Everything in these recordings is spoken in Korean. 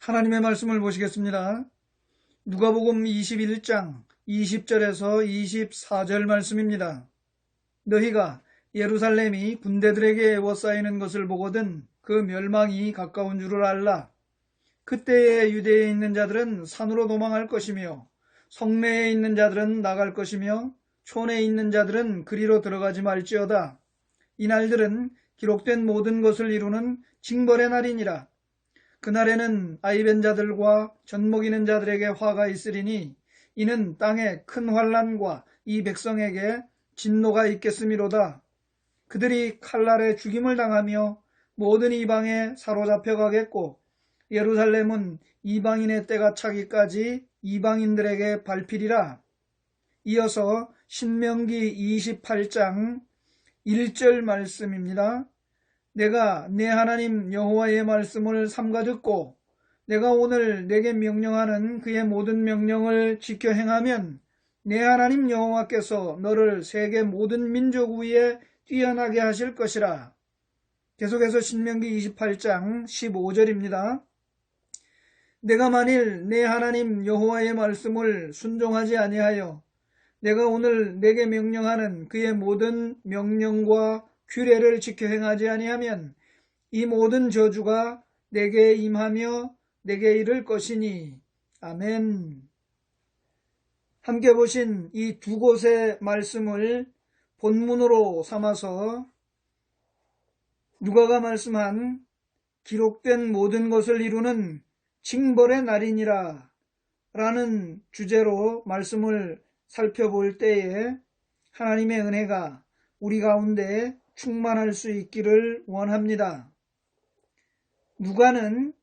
하나님의 말씀을 보시겠습니다. 누가복음 21장 20절에서 24절 말씀입니다. 너희가 예루살렘이 군대들에게 에워싸이는 것을 보거든 그 멸망이 가까운 줄을 알라. 그때에 유대에 있는 자들은 산으로 도망할 것이며 성내에 있는 자들은 나갈 것이며 촌에 있는 자들은 그리로 들어가지 말지어다. 이 날들은 기록된 모든 것을 이루는 징벌의 날이니라. 그날에는 아이벤 자들과 젖먹이는 자들에게 화가 있으리니 이는 땅에 큰 환난과 이 백성에게 진노가 있겠음이로다. 그들이 칼날에 죽임을 당하며 모든 이방에 사로잡혀 가겠고 예루살렘은 이방인의 때가 차기까지 이방인들에게 밟히리라. 이어서 신명기 28장 1절 말씀입니다. 내가 내 하나님 여호와의 말씀을 삼가 듣고 내가 오늘 내게 명령하는 그의 모든 명령을 지켜 행하면 내 하나님 여호와께서 너를 세계 모든 민족 위에 뛰어나게 하실 것이라. 계속해서 신명기 28장 15절입니다. 내가 만일 내 하나님 여호와의 말씀을 순종하지 아니하여 내가 오늘 내게 명령하는 그의 모든 명령과 규례를 지켜 행하지 아니하면 이 모든 저주가 내게 임하며 내게 이를 것이니. 아멘. 함께 보신 이 두 곳의 말씀을 본문으로 삼아서 누가가 말씀한 기록된 모든 것을 이루는 징벌의 날이니라 라는 주제로 말씀을 살펴볼 때에 하나님의 은혜가 우리 가운데 충만할 수 있기를 원합니다. 누가는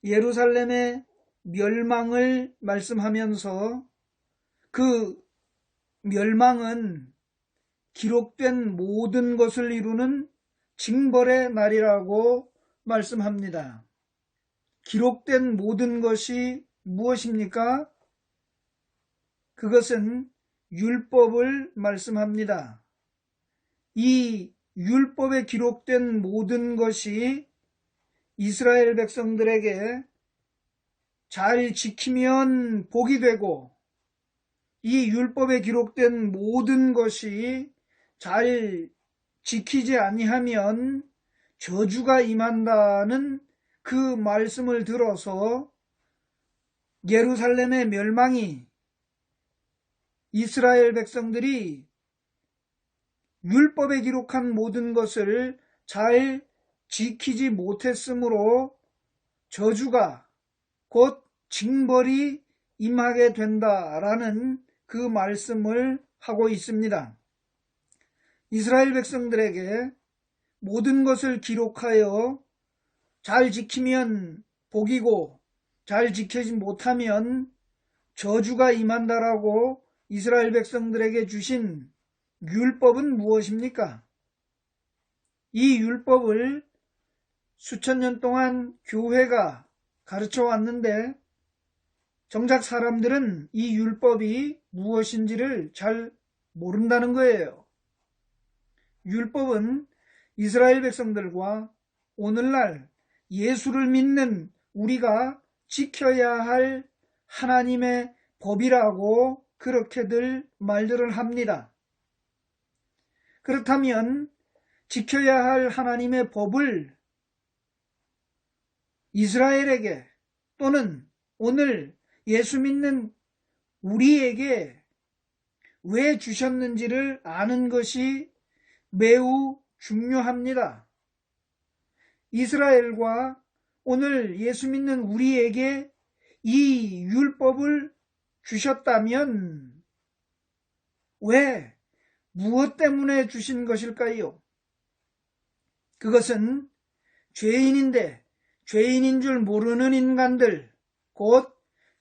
예루살렘의 멸망을 말씀하면서 그 멸망은 기록된 모든 것을 이루는 징벌의 날이라고 말씀합니다. 기록된 모든 것이 무엇입니까? 그것은 율법을 말씀합니다. 이 율법에 기록된 모든 것이 이스라엘 백성들에게 잘 지키면 복이 되고 이 율법에 기록된 모든 것이 잘 지키지 아니하면 저주가 임한다는 그 말씀을 들어서 예루살렘의 멸망이 이스라엘 백성들이 율법에 기록한 모든 것을 잘 지키지 못했으므로 저주가 곧 징벌이 임하게 된다라는 그 말씀을 하고 있습니다. 이스라엘 백성들에게 모든 것을 기록하여 잘 지키면 복이고 잘 지키지 못하면 저주가 임한다라고 이스라엘 백성들에게 주신 율법은 무엇입니까? 이 율법을 수천 년 동안 교회가 가르쳐 왔는데 정작 사람들은 이 율법이 무엇인지를 잘 모른다는 거예요. 율법은 이스라엘 백성들과 오늘날 예수를 믿는 우리가 지켜야 할 하나님의 법이라고 그렇게들 말들을 합니다. 그렇다면 지켜야 할 하나님의 법을 이스라엘에게 또는 오늘 예수 믿는 우리에게 왜 주셨는지를 아는 것이 매우 중요합니다. 이스라엘과 오늘 예수 믿는 우리에게 이 율법을 주셨다면 왜, 무엇 때문에 주신 것일까요? 그것은 죄인인데 죄인인 줄 모르는 인간들, 곧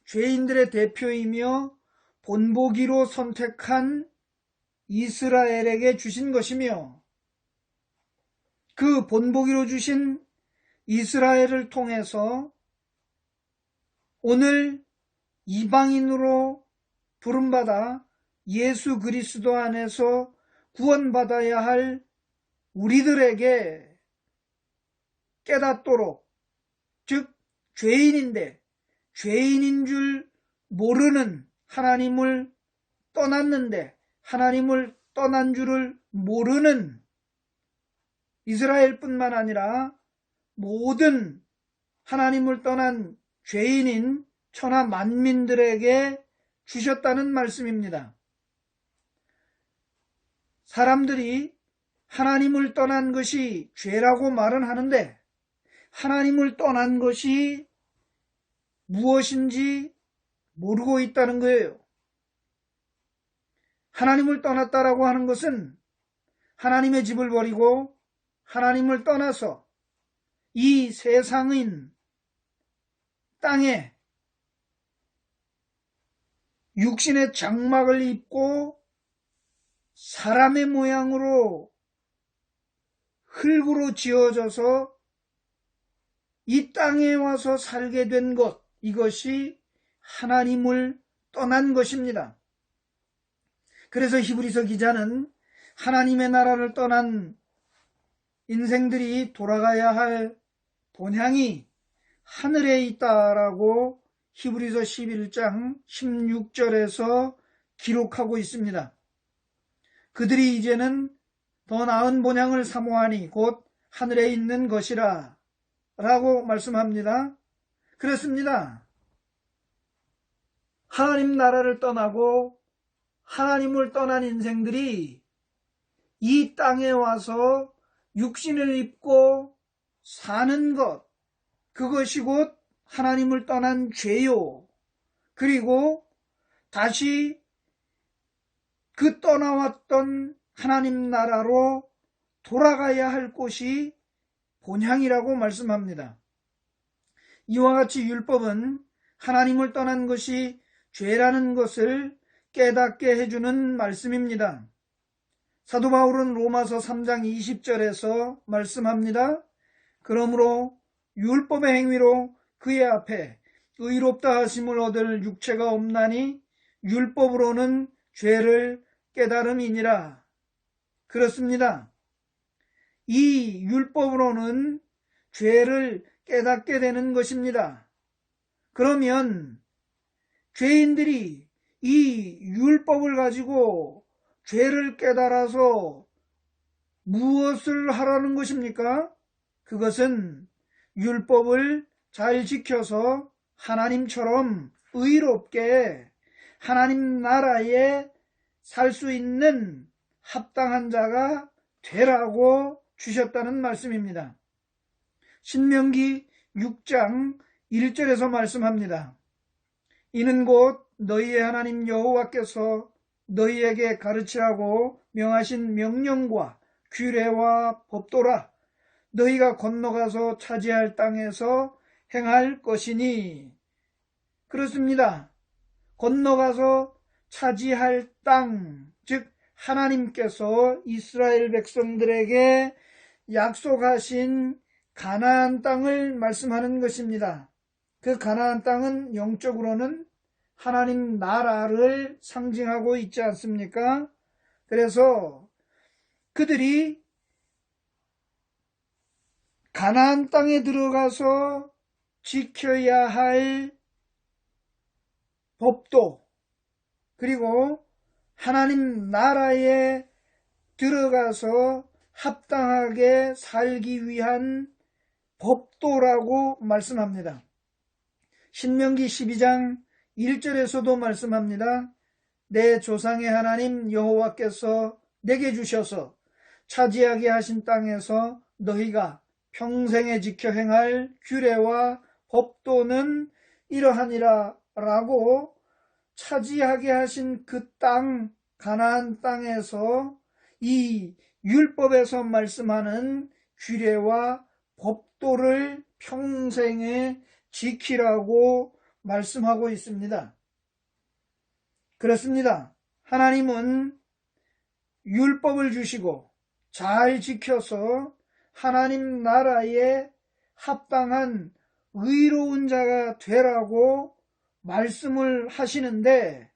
죄인들의 대표이며 본보기로 선택한 이스라엘에게 주신 것이며 그 본보기로 주신 이스라엘을 통해서 오늘 이방인으로 부름받아 예수 그리스도 안에서 구원받아야 할 우리들에게 깨닫도록, 즉 죄인인데 죄인인 줄 모르는 하나님을 떠났는데 하나님을 떠난 줄을 모르는 이스라엘뿐만 아니라 모든 하나님을 떠난 죄인인 천하 만민들에게 주셨다는 말씀입니다. 사람들이 하나님을 떠난 것이 죄라고 말은 하는데 하나님을 떠난 것이 무엇인지 모르고 있다는 거예요. 하나님을 떠났다라고 하는 것은 하나님의 집을 버리고 하나님을 떠나서 이 세상인 땅에 육신의 장막을 입고 사람의 모양으로 흙으로 지어져서 이 땅에 와서 살게 된 것, 이것이 하나님을 떠난 것입니다. 그래서 히브리서 기자는 하나님의 나라를 떠난 인생들이 돌아가야 할 본향이 하늘에 있다라고 히브리서 11장 16절에서 기록하고 있습니다. 그들이 이제는 더 나은 본향을 사모하니 곧 하늘에 있는 것이라 라고 말씀합니다. 그렇습니다. 하나님 나라를 떠나고 하나님을 떠난 인생들이 이 땅에 와서 육신을 입고 사는 것, 그것이 곧 하나님을 떠난 죄요. 그리고 다시 그 떠나왔던 하나님 나라로 돌아가야 할 곳이 본향이라고 말씀합니다. 이와 같이 율법은 하나님을 떠난 것이 죄라는 것을 깨닫게 해주는 말씀입니다. 사도 바울은 로마서 3장 20절에서 말씀합니다. 그러므로 율법의 행위로 그의 앞에 의롭다 하심을 얻을 육체가 없나니 율법으로는 죄를 깨달음이니라. 그렇습니다. 이 율법으로는 죄를 깨닫게 되는 것입니다. 그러면 죄인들이 이 율법을 가지고 죄를 깨달아서 무엇을 하라는 것입니까? 그것은 율법을 잘 지켜서 하나님처럼 의롭게 하나님 나라에 살 수 있는 합당한 자가 되라고 주셨다는 말씀입니다. 신명기 6장 1절에서 말씀합니다. 이는 곧 너희의 하나님 여호와께서 너희에게 가르치라고 명하신 명령과 규례와 법도라. 너희가 건너가서 차지할 땅에서 행할 것이니. 그렇습니다. 건너가서 차지할 땅, 즉 하나님께서 이스라엘 백성들에게 약속하신 가나안 땅을 말씀하는 것입니다. 그 가나안 땅은 영적으로는 하나님 나라를 상징하고 있지 않습니까? 그래서 그들이 가나안 땅에 들어가서 지켜야 할 법도, 그리고 하나님 나라에 들어가서 합당하게 살기 위한 법도라고 말씀합니다. 신명기 12장 1절에서도 말씀합니다. 내 조상의 하나님 여호와께서 내게 주셔서 차지하게 하신 땅에서 너희가 평생에 지켜 행할 규례와 법도는 이러하니라 라고 차지하게 하신 그 땅, 가나안 땅에서 이 율법에서 말씀하는 규례와 법도를 평생에 지키라고 말씀하고 있습니다. 그렇습니다. 하나님은 율법을 주시고 잘 지켜서 하나님 나라에 합당한 의로운 자가 되라고 말씀을 하시는데,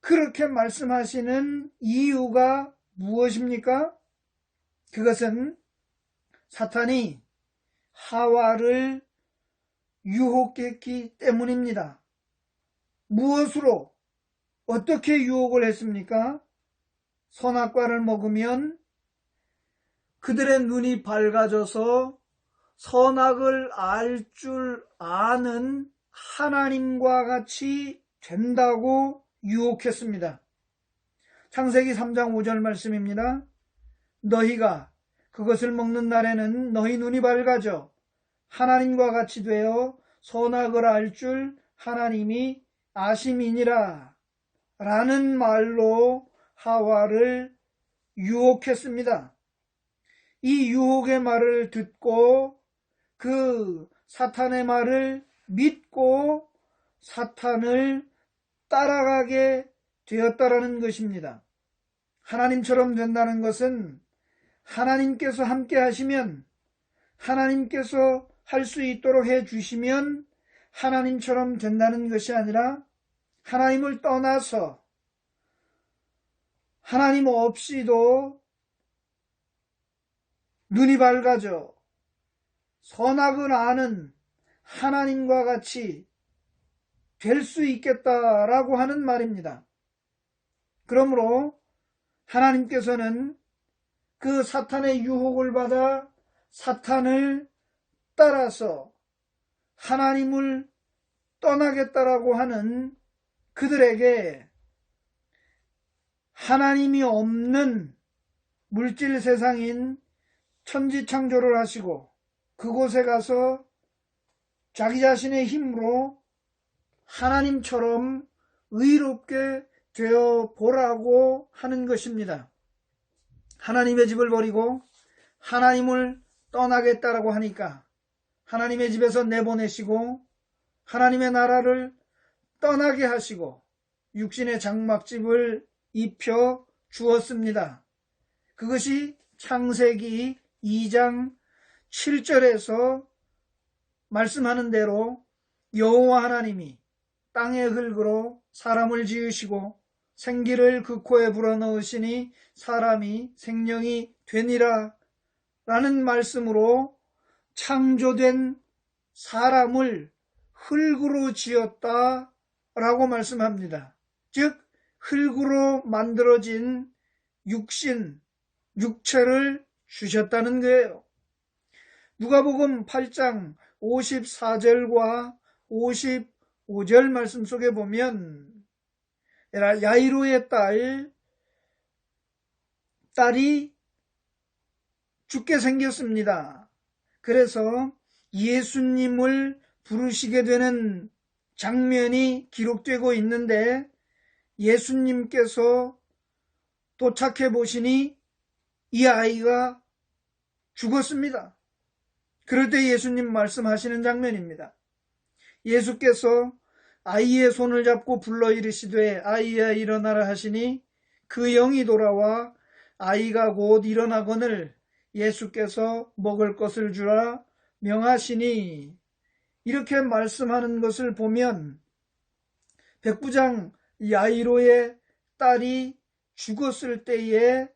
그렇게 말씀하시는 이유가 무엇입니까? 그것은 사탄이 하와를 유혹했기 때문입니다. 무엇으로 어떻게 유혹을 했습니까? 선악과를 먹으면 그들의 눈이 밝아져서 선악을 알 줄 아는 하나님과 같이 된다고 유혹했습니다. 창세기 3장 5절 말씀입니다. 너희가 그것을 먹는 날에는 너희 눈이 밝아져 하나님과 같이 되어 선악을 알 줄 하나님이 아심이니라 라는 말로 하와를 유혹했습니다. 이 유혹의 말을 듣고 그 사탄의 말을 믿고 사탄을 따라가게 되었다라는 것입니다. 하나님처럼 된다는 것은 하나님께서 함께 하시면, 하나님께서 할 수 있도록 해 주시면 하나님처럼 된다는 것이 아니라 하나님을 떠나서 하나님 없이도 눈이 밝아져 선악을 아는 하나님과 같이 될 수 있겠다라고 하는 말입니다. 그러므로 하나님께서는 그 사탄의 유혹을 받아 사탄을 따라서 하나님을 떠나겠다라고 하는 그들에게 하나님이 없는 물질 세상인 천지창조를 하시고 그곳에 가서 자기 자신의 힘으로 하나님처럼 의롭게 되어 보라고 하는 것입니다. 하나님의 집을 버리고 하나님을 떠나겠다라고 하니까 하나님의 집에서 내보내시고 하나님의 나라를 떠나게 하시고 육신의 장막집을 입혀 주었습니다. 그것이 창세기 2장 7절에서 말씀하는 대로 여호와 하나님이 땅의 흙으로 사람을 지으시고 생기를 그 코에 불어넣으시니 사람이 생명이 되니라 라는 말씀으로 창조된 사람을 흙으로 지었다 라고 말씀합니다. 즉 흙으로 만들어진 육신, 육체를 주셨다는 거예요. 누가복음 8장 54절과 55절 말씀 속에 보면 야이로의 딸이 죽게 생겼습니다. 그래서 예수님을 부르시게 되는 장면이 기록되고 있는데 예수님께서 도착해 보시니 이 아이가 죽었습니다. 그럴 때 예수님 말씀하시는 장면입니다. 예수께서 아이의 손을 잡고 불러 이르시되 아이야 일어나라 하시니 그 영이 돌아와 아이가 곧 일어나거늘 예수께서 먹을 것을 주라 명하시니 이렇게 말씀하는 것을 보면 백부장 야이로의 딸이 죽었을 때에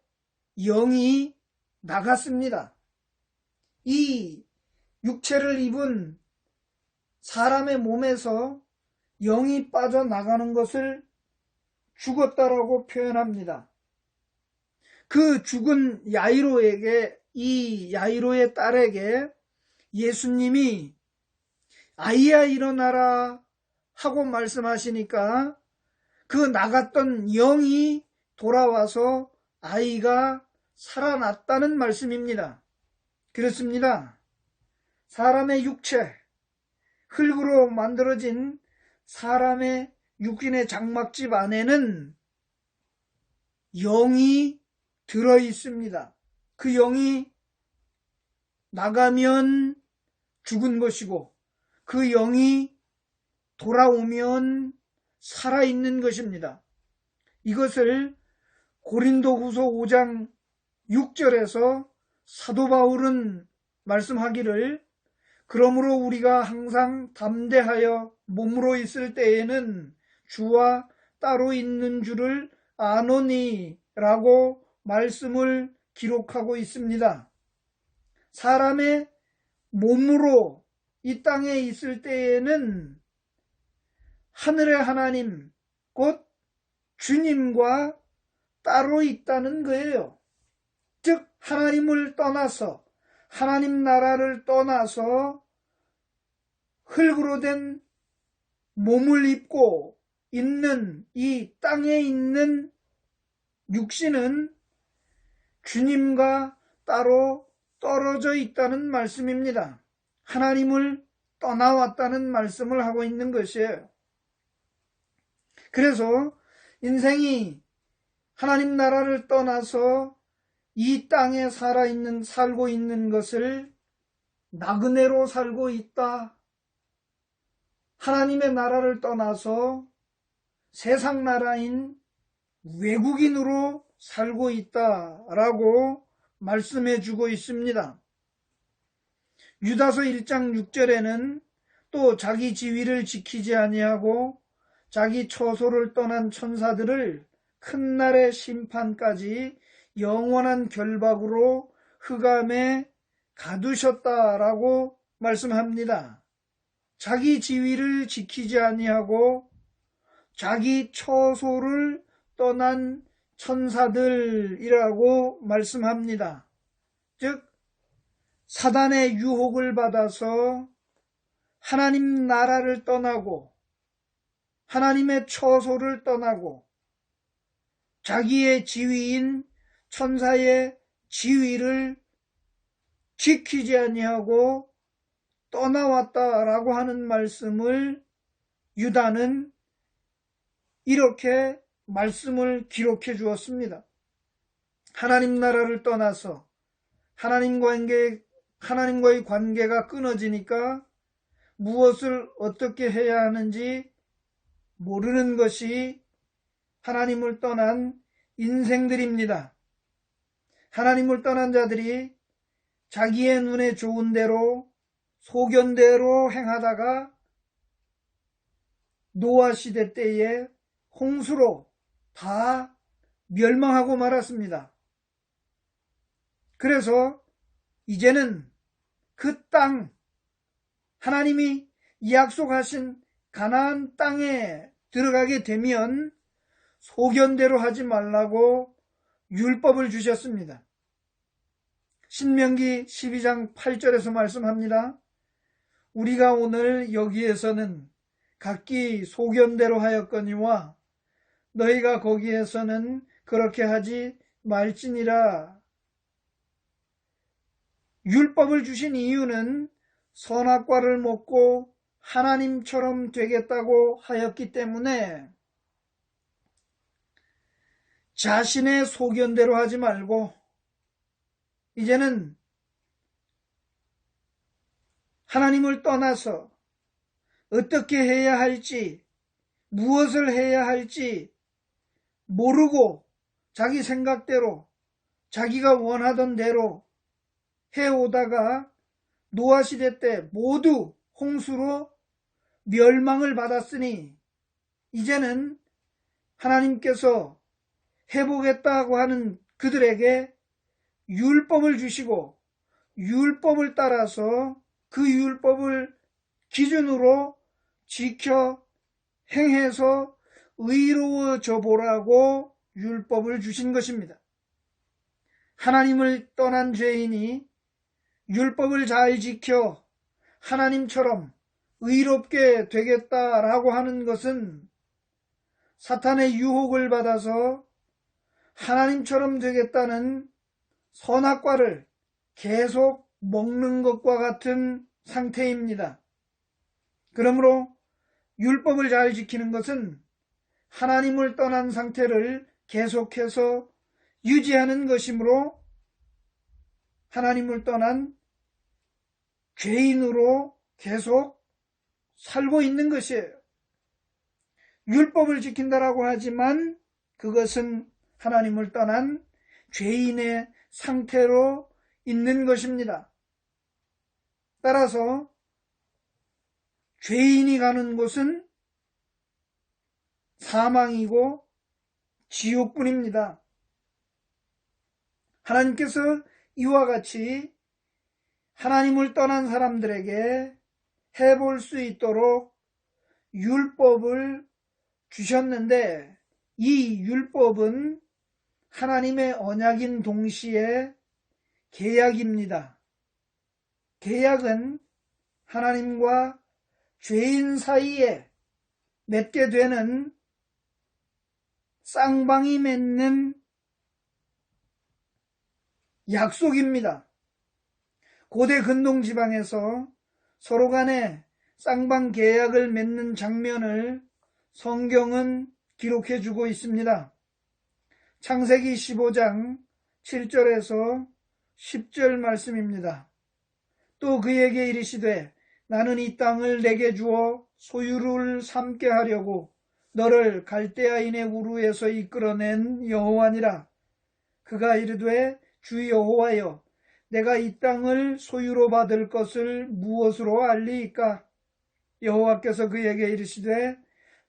영이 나갔습니다. 이 육체를 입은 사람의 몸에서 영이 빠져나가는 것을 죽었다라고 표현합니다. 그 죽은 야이로에게, 이 야이로의 딸에게 예수님이 아이야 일어나라 하고 말씀하시니까 그 나갔던 영이 돌아와서 아이가 살아났다는 말씀입니다. 그렇습니다. 사람의 육체, 흙으로 만들어진 사람의 육신의 장막집 안에는 영이 들어 있습니다. 그 영이 나가면 죽은 것이고 그 영이 돌아오면 살아있는 것입니다. 이것을 고린도후서 5장 6절에서 사도 바울은 말씀하기를 그러므로 우리가 항상 담대하여 몸으로 있을 때에는 주와 따로 있는 줄을 아노니 라고 말씀을 기록하고 있습니다. 사람의 몸으로 이 땅에 있을 때에는 하늘의 하나님, 곧 주님과 따로 있다는 거예요. 즉 하나님을 떠나서, 하나님 나라를 떠나서 흙으로 된 몸을 입고 있는 이 땅에 있는 육신은 주님과 따로 떨어져 있다는 말씀입니다. 하나님을 떠나왔다는 말씀을 하고 있는 것이에요. 그래서 인생이 하나님 나라를 떠나서 이 땅에 살고 있는 것을 나그네로 살고 있다. 하나님의 나라를 떠나서 세상 나라인 외국인으로 살고 있다라고 말씀해 주고 있습니다. 유다서 1장 6절에는 또 자기 지위를 지키지 아니하고 자기 처소를 떠난 천사들을 큰 날의 심판까지 영원한 결박으로 흑암에 가두셨다라고 말씀합니다. 자기 지위를 지키지 아니하고 자기 처소를 떠난 천사들이라고 말씀합니다. 즉 사단의 유혹을 받아서 하나님 나라를 떠나고 하나님의 처소를 떠나고 자기의 지위인 천사의 지위를 지키지 아니하고 떠나왔다라고 하는 말씀을 유다는 이렇게 말씀을 기록해 주었습니다. 하나님 나라를 떠나서 하나님과의 관계가 끊어지니까 무엇을 어떻게 해야 하는지 모르는 것이 하나님을 떠난 인생들입니다. 하나님을 떠난 자들이 자기의 눈에 좋은 대로 소견대로 행하다가 노아 시대 때에 홍수로 다 멸망하고 말았습니다. 그래서 이제는 그 땅, 하나님이 약속하신 가나안 땅에 들어가게 되면 소견대로 하지 말라고 율법을 주셨습니다. 신명기 12장 8절에서 말씀합니다. 우리가 오늘 여기에서는 각기 소견대로 하였거니와 너희가 거기에서는 그렇게 하지 말지니라. 율법을 주신 이유는 선악과를 먹고 하나님처럼 되겠다고 하였기 때문에 자신의 소견대로 하지 말고 이제는 하나님을 떠나서 어떻게 해야 할지, 무엇을 해야 할지 모르고 자기 생각대로 자기가 원하던 대로 해오다가 노아 시대 때 모두 홍수로 멸망을 받았으니 이제는 하나님께서 해보겠다고 하는 그들에게 율법을 주시고 율법을 따라서 그 율법을 기준으로 지켜 행해서 의로워져 보라고 율법을 주신 것입니다. 하나님을 떠난 죄인이 율법을 잘 지켜 하나님처럼 의롭게 되겠다라고 하는 것은 사탄의 유혹을 받아서 하나님처럼 되겠다는 선악과를 계속 먹는 것과 같은 상태입니다. 그러므로 율법을 잘 지키는 것은 하나님을 떠난 상태를 계속해서 유지하는 것이므로 하나님을 떠난 죄인으로 계속 살고 있는 것이에요. 율법을 지킨다라고 하지만 그것은 하나님을 떠난 죄인의 상태로 있는 것입니다. 따라서 죄인이 가는 곳은 사망이고 지옥뿐입니다. 하나님께서 이와 같이 하나님을 떠난 사람들에게 해볼 수 있도록 율법을 주셨는데, 이 율법은 하나님의 언약인 동시에 계약입니다. 계약은 하나님과 죄인 사이에 맺게 되는 쌍방이 맺는 약속입니다. 고대 근동 지방에서 서로 간에 쌍방 계약을 맺는 장면을 성경은 기록해 주고 있습니다. 창세기 15장 7절에서 10절 말씀입니다. 또 그에게 이르시되 나는 이 땅을 내게 주어 소유를 삼게 하려고 너를 갈대아인의 우르에서 이끌어낸 여호와니라. 그가 이르되 주 여호와여, 내가 이 땅을 소유로 받을 것을 무엇으로 알리이까? 여호와께서 그에게 이르시되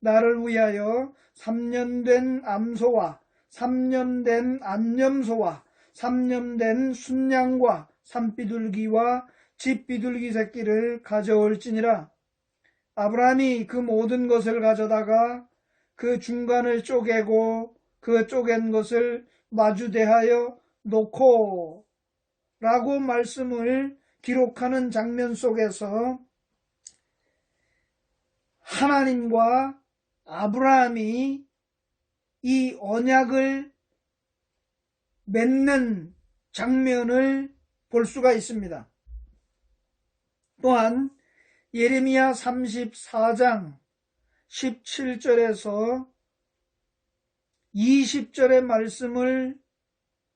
나를 위하여 3년 된 암소와 3년 된 암염소와 3년 된 순양과 산비둘기와 집비둘기 새끼를 가져올지니라. 아브라함이 그 모든 것을 가져다가 그 중간을 쪼개고 그 쪼갠 것을 마주대하여 놓고 라고 말씀을 기록하는 장면 속에서 하나님과 아브라함이 이 언약을 맺는 장면을 볼 수가 있습니다. 또한 예레미야 34장 17절에서 20절의 말씀을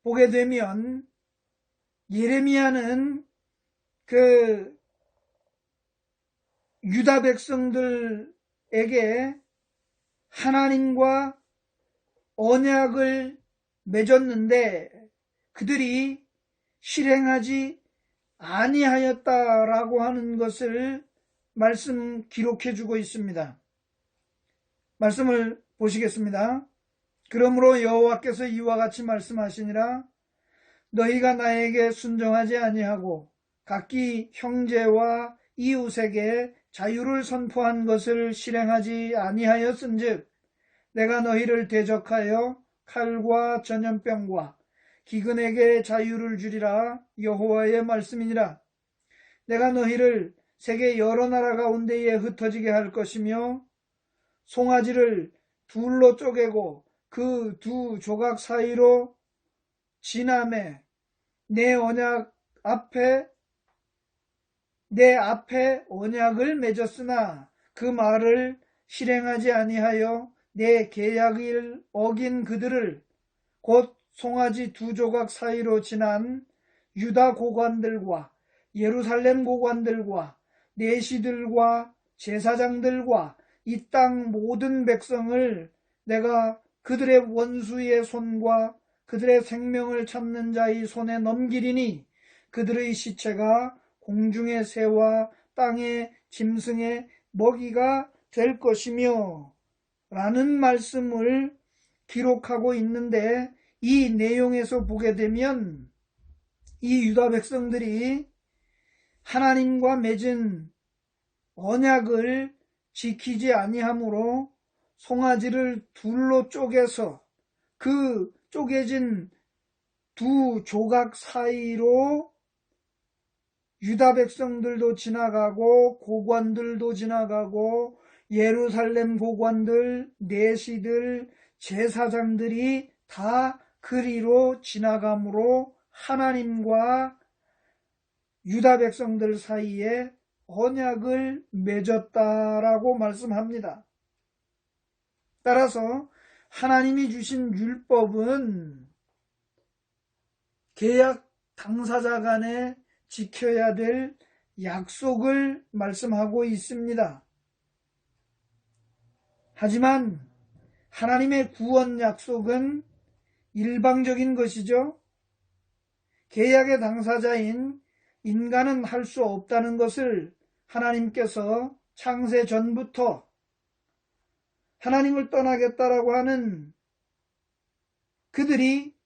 보게 되면 예레미야는 그 유다 백성들에게 하나님과 언약을 맺었는데 그들이 실행하지 아니하였다라고 하는 것을 말씀 기록해 주고 있습니다. 말씀을 보시겠습니다. 그러므로 여호와께서 이와 같이 말씀하시니라. 너희가 나에게 순종하지 아니하고 각기 형제와 이웃에게 자유를 선포한 것을 실행하지 아니하였은즉 내가 너희를 대적하여 칼과 전염병과 기근에게 자유를 주리라. 여호와의 말씀이니라. 내가 너희를 세계 여러 나라 가운데에 흩어지게 할 것이며 송아지를 둘로 쪼개고 그 두 조각 사이로 지나매 내 앞에 언약을 맺었으나 그 말을 실행하지 아니하여 내 계약을 어긴 그들을 곧 송아지 두 조각 사이로 지난 유다 고관들과 예루살렘 고관들과 내시들과 제사장들과 이 땅 모든 백성을 내가 그들의 원수의 손과 그들의 생명을 찾는 자의 손에 넘기리니 그들의 시체가 공중의 새와 땅의 짐승의 먹이가 될 것이며 라는 말씀을 기록하고 있는데, 이 내용에서 보게 되면 이 유다 백성들이 하나님과 맺은 언약을 지키지 아니하므로 송아지를 둘로 쪼개서 그 쪼개진 두 조각 사이로 유다 백성들도 지나가고 고관들도 지나가고 예루살렘 고관들, 내시들, 제사장들이 다 그리로 지나가므로 하나님과 유다 백성들 사이에 언약을 맺었다라고 말씀합니다. 따라서 하나님이 주신 율법은 계약 당사자 간에 지켜야 될 약속을 말씀하고 있습니다. 하지만 하나님의 구원 약속은 일방적인 것이죠. 계약의 당사자인 인간은 할 수 없다는 것을 하나님께서 창세 전부터 하나님을 떠나겠다라고 하는 그들이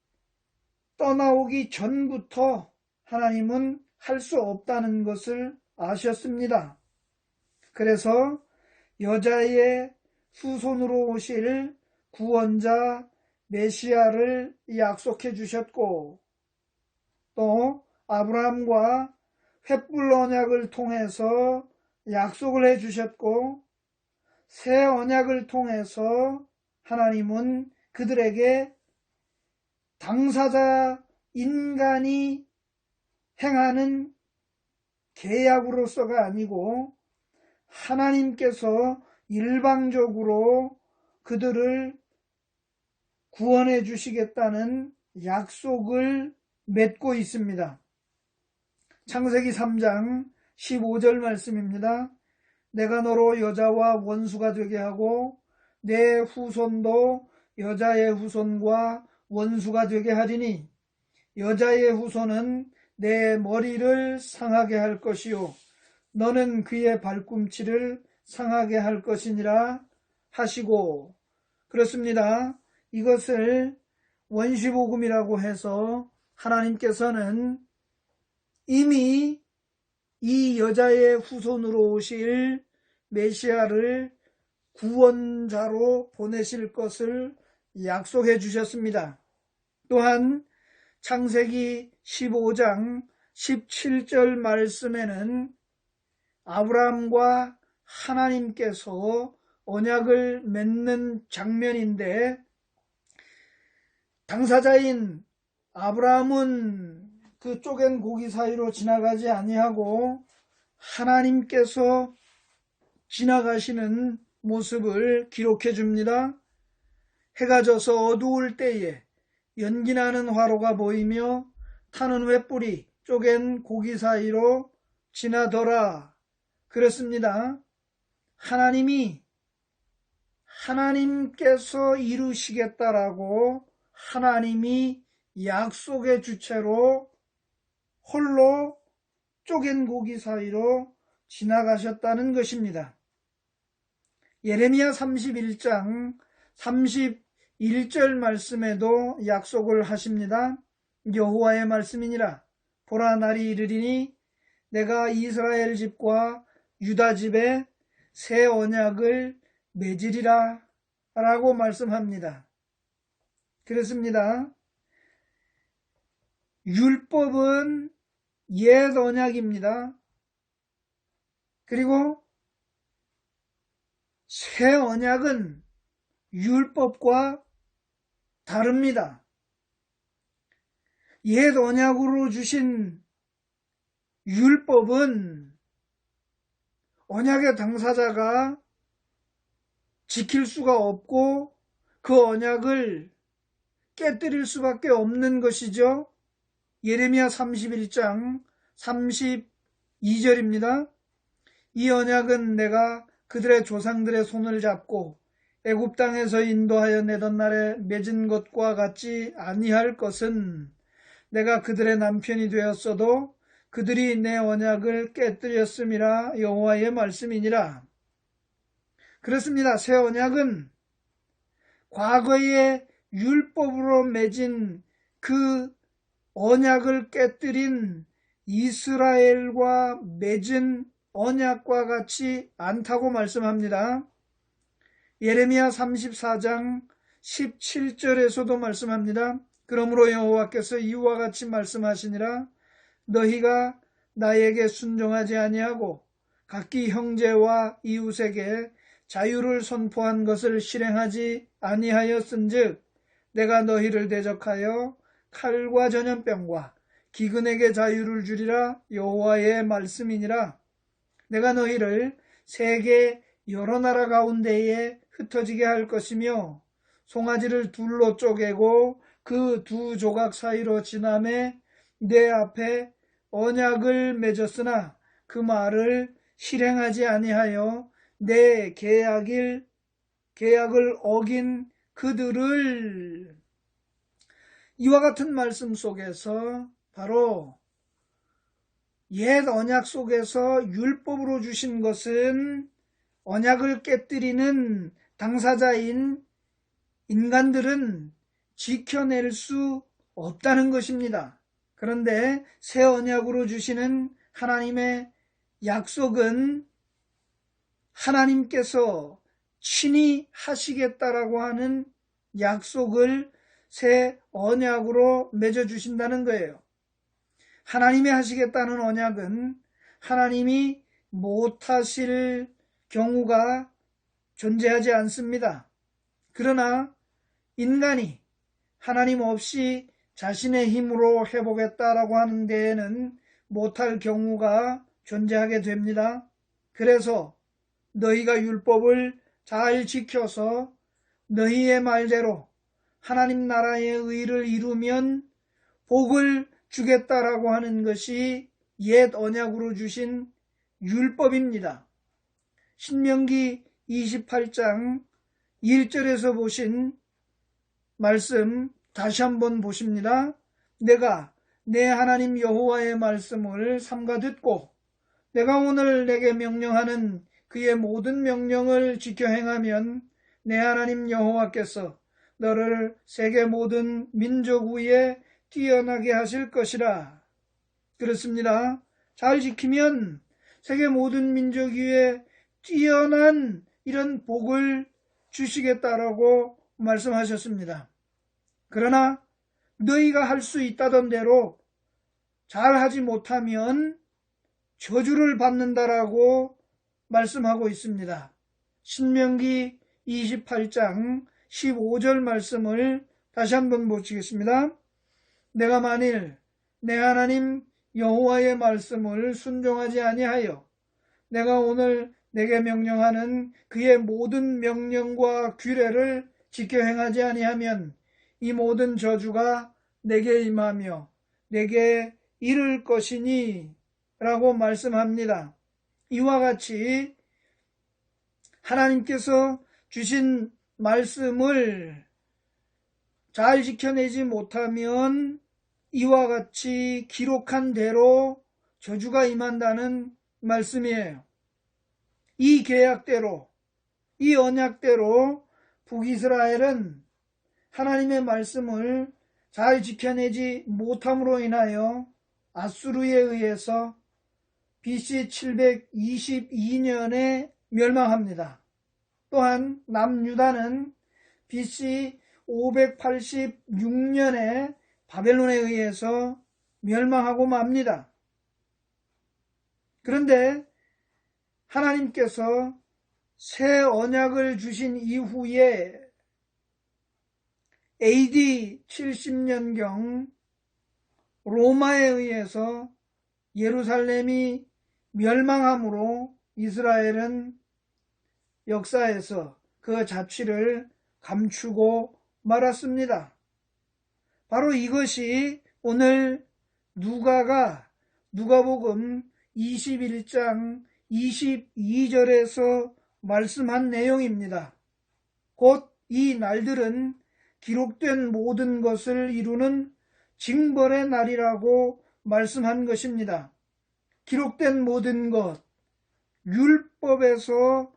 떠나오기 전부터 하나님은 할 수 없다는 것을 아셨습니다. 그래서 여자의 후손으로 오실 구원자 메시아를 약속해 주셨고, 또 아브라함과 횃불 언약을 통해서 약속을 해 주셨고, 새 언약을 통해서 하나님은 그들에게 당사자 인간이 행하는 계약으로서가 아니고 하나님께서 일방적으로 그들을 구원해 주시겠다는 약속을 맺고 있습니다. 창세기 3장 15절 말씀입니다. 내가 너로 여자와 원수가 되게 하고 내 후손도 여자의 후손과 원수가 되게 하리니 여자의 후손은 내 머리를 상하게 할 것이요 너는 그의 발꿈치를 상하게 할 것이니라 하시고, 그렇습니다. 이것을 원시복음이라고 해서 하나님께서는 이미 이 여자의 후손으로 오실 메시아를 구원자로 보내실 것을 약속해 주셨습니다. 또한 창세기 15장 17절 말씀에는 아브라함과 하나님께서 언약을 맺는 장면인데, 당사자인 아브라함은 그 쪼갠 고기 사이로 지나가지 아니하고 하나님께서 지나가시는 모습을 기록해 줍니다. 해가 져서 어두울 때에 연기나는 화로가 보이며 타는 횃불이 쪼갠 고기 사이로 지나더라. 그렇습니다. 하나님께서 이루시겠다라고 하나님이 약속의 주체로 홀로 쪼갠 고기 사이로 지나가셨다는 것입니다. 예레미야 31장 31절 말씀에도 약속을 하십니다. 여호와의 말씀이니라. 보라, 날이 이르리니 내가 이스라엘 집과 유다 집에 새 언약을 맺으리라 라고 말씀합니다. 그렇습니다. 율법은 옛 언약입니다. 그리고 새 언약은 율법과 다릅니다. 옛 언약으로 주신 율법은 언약의 당사자가 지킬 수가 없고 그 언약을 깨뜨릴 수밖에 없는 것이죠. 예레미야 31장 32절입니다. 이 언약은 내가 그들의 조상들의 손을 잡고 애굽 땅에서 인도하여 내던 날에 맺은 것과 같지 아니할 것은 내가 그들의 남편이 되었어도 그들이 내 언약을 깨뜨렸음이라 여호와의 말씀이니라. 그렇습니다. 새 언약은 과거의 율법으로 맺은 그 언약을 깨뜨린 이스라엘과 맺은 언약과 같이 않다고 말씀합니다. 예레미야 34장 17절에서도 말씀합니다. 그러므로 여호와께서 이와 같이 말씀하시니라. 너희가 나에게 순종하지 아니하고 각기 형제와 이웃에게 자유를 선포한 것을 실행하지 아니하였은즉 내가 너희를 대적하여 칼과 전염병과 기근에게 자유를 주리라 여호와의 말씀이니라. 내가 너희를 세계 여러 나라 가운데에 흩어지게 할 것이며 송아지를 둘로 쪼개고 그 두 조각 사이로 지나매 내 앞에 언약을 맺었으나 그 말을 실행하지 아니하여 내 계약을 어긴 그들을. 이와 같은 말씀 속에서 바로 옛 언약 속에서 율법으로 주신 것은 언약을 깨뜨리는 당사자인 인간들은 지켜낼 수 없다는 것입니다. 그런데 새 언약으로 주시는 하나님의 약속은 하나님께서 친히 하시겠다라고 하는 약속을 새 언약으로 맺어주신다는 거예요. 하나님이 하시겠다는 언약은 하나님이 못하실 경우가 존재하지 않습니다. 그러나 인간이 하나님 없이 자신의 힘으로 해보겠다라고 하는 데에는 못할 경우가 존재하게 됩니다. 그래서 너희가 율법을 잘 지켜서 너희의 말대로 하나님 나라의 의를 이루면 복을 주겠다라고 하는 것이 옛 언약으로 주신 율법입니다. 신명기 28장 1절에서 보신 말씀 다시 한번 보십니다. 내가 내 하나님 여호와의 말씀을 삼가 듣고 내가 오늘 내게 명령하는 그의 모든 명령을 지켜 행하면 내 하나님 여호와께서 너를 세계 모든 민족 위에 뛰어나게 하실 것이라. 그렇습니다. 잘 지키면 세계 모든 민족 위에 뛰어난 이런 복을 주시겠다라고 말씀하셨습니다. 그러나 너희가 할 수 있다던 대로 잘하지 못하면 저주를 받는다라고 말씀하고 있습니다. 신명기 28장 15절 말씀을 다시 한번 보시겠습니다. 내가 만일 내 하나님 여호와의 말씀을 순종하지 아니하여 내가 오늘 내게 명령하는 그의 모든 명령과 규례를 지켜 행하지 아니하면 이 모든 저주가 내게 임하며 내게 이를 것이니 라고 말씀합니다. 이와 같이 하나님께서 주신 말씀을 잘 지켜내지 못하면 이와 같이 기록한 대로 저주가 임한다는 말씀이에요. 이 계약대로, 이 언약대로 북이스라엘은 하나님의 말씀을 잘 지켜내지 못함으로 인하여 아수르에 의해서 BC 722년에 멸망합니다. 또한 남유다는 BC 586년에 바벨론에 의해서 멸망하고 맙니다. 그런데 하나님께서 새 언약을 주신 이후에 AD 70년경 로마에 의해서 예루살렘이 멸망함으로 이스라엘은 역사에서 그 자취를 감추고 말았습니다. 바로 이것이 오늘 누가복음 21장 22절에서 말씀한 내용입니다. 곧 이 날들은 기록된 모든 것을 이루는 징벌의 날이라고 말씀한 것입니다. 기록된 모든 것, 율법에서